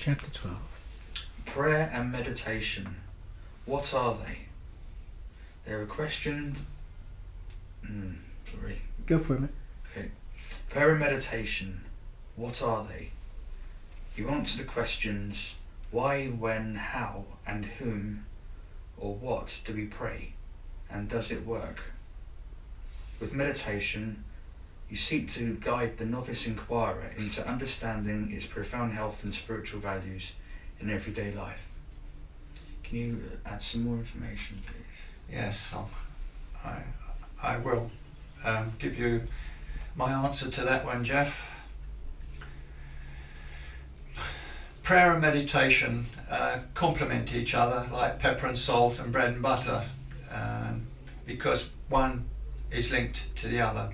Chapter 12. Prayer and meditation. What are they? They're a question... sorry. Go for it, mate. Okay. Prayer and meditation. What are they? You answer the questions why, when, how, and whom, or what do we pray, and does it work? With meditation, you seek to guide the novice inquirer into understanding its profound health and spiritual values in everyday life. Can you add some more information, please? Yes, I will give you my answer to that one, Jeff. Prayer and meditation complement each other like pepper and salt and bread and butter, because one is linked to the other.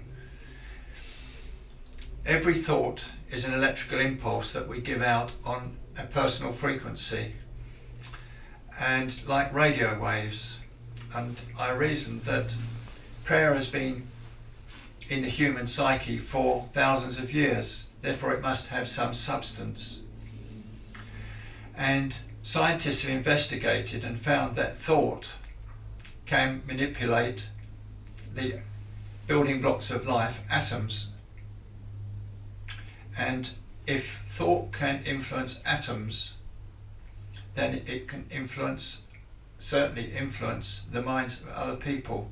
Every thought is an electrical impulse that we give out on a personal frequency, and like radio waves. And I reasoned that prayer has been in the human psyche for thousands of years, therefore it must have some substance. And scientists have investigated and found that thought can manipulate the building blocks of life, atoms. And if thought can influence atoms, then it can certainly influence the minds of other people.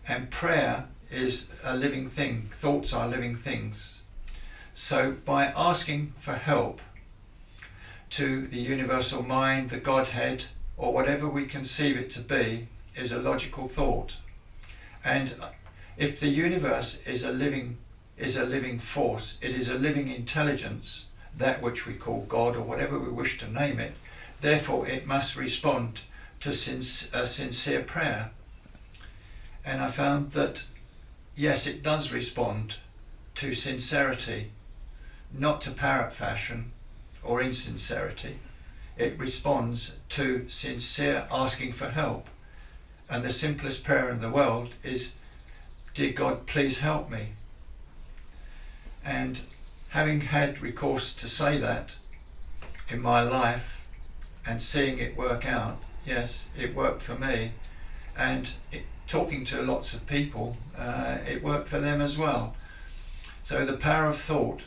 And prayer is a living thing. Thoughts are living things. So by asking for help to the universal mind, the Godhead, or whatever we conceive it to be, is a logical thought. And if the universe is a living force, it is a living intelligence, that which we call God or whatever we wish to name it, therefore it must respond to sincere prayer. And I found that yes, it does respond to sincerity, not to parrot fashion or insincerity. It responds to sincere asking for help. And the simplest prayer in the world is, dear God, please help me. And having had recourse to say that in my life and seeing it work out, yes, it worked for me. And talking to lots of people, it worked for them as well. So the power of thought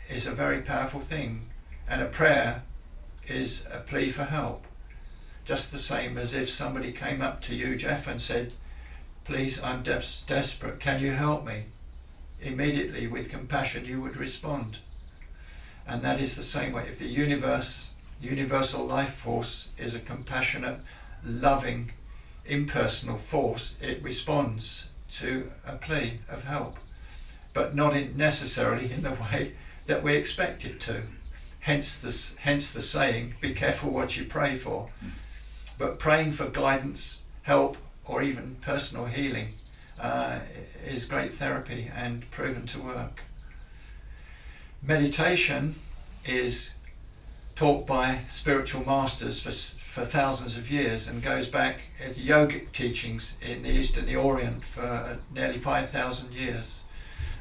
is a very powerful thing, and a prayer is a plea for help. Just the same as if somebody came up to you, Jeff, and said, please, I'm desperate, can you help me? Immediately with compassion you would respond. And that is the same way. If the universal life force is a compassionate, loving, impersonal force, it responds to a plea of help, but not necessarily in the way that we expect it to. Hence the saying, be careful what you pray for. But praying for guidance, help, or even personal healing is great therapy and proven to work. Meditation is taught by spiritual masters for thousands of years and goes back to yogic teachings in the East and the Orient for nearly 5,000 years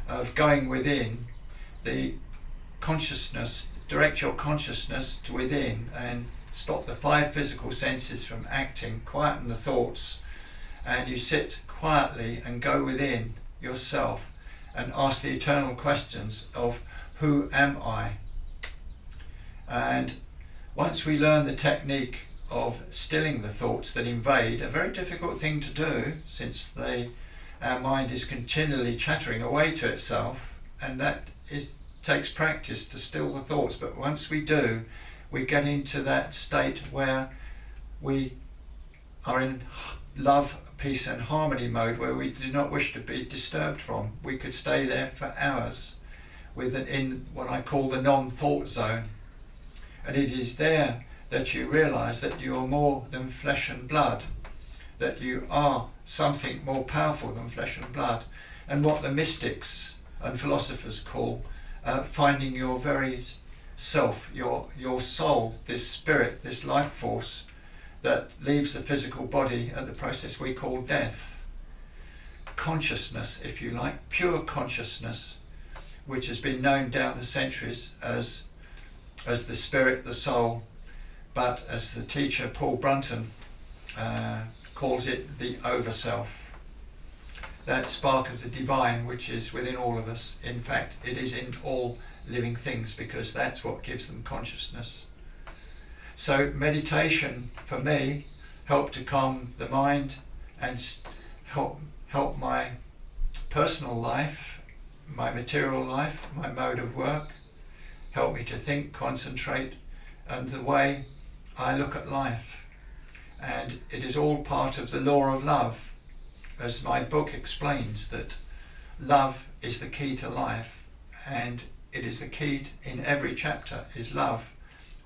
of going within the consciousness, direct your consciousness to within and stop the 5 physical senses from acting, quieten the thoughts, and you sit quietly and go within yourself and ask the eternal questions of who am I? And once we learn the technique of stilling the thoughts that invade, a very difficult thing to do since our mind is continually chattering away to itself, and that takes practice to still the thoughts. But once we do, we get into that state where we are in love, peace and harmony mode, where we do not wish to be disturbed from. We could stay there for hours in what I call the non-thought zone. And it is there that you realize that you are more than flesh and blood, that you are something more powerful than flesh and blood, and what the mystics and philosophers call finding your very self, your soul, this spirit, this life force that leaves the physical body at the process we call death. Consciousness, if you like, pure consciousness, which has been known down the centuries as as the spirit, the soul, but as the teacher Paul Brunton calls it, the over-self. That spark of the divine which is within all of us. In fact, it is in all living things, because that's what gives them consciousness. So meditation for me helped to calm the mind and help my personal life, my material life, my mode of work, help me to think, concentrate, and the way I look at life. And it is all part of the law of love, as my book explains, that love is the key to life, and it is the key in every chapter is love,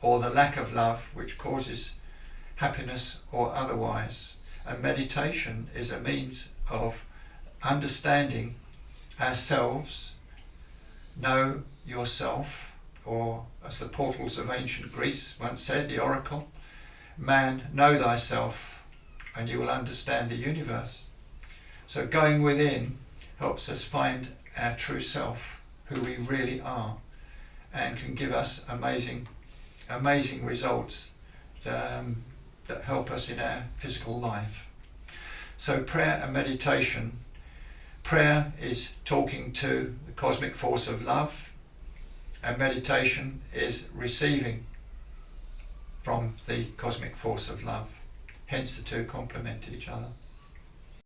or the lack of love, which causes happiness or otherwise. And meditation is a means of understanding ourselves, know yourself, or as the portals of ancient Greece once said, the oracle, man, know thyself, and you will understand the universe. So going within helps us find our true self, who we really are, and can give us amazing results that help us in our physical life. So prayer and meditation. Prayer is talking to the cosmic force of love, and meditation is receiving from the cosmic force of love. Hence the two complement each other.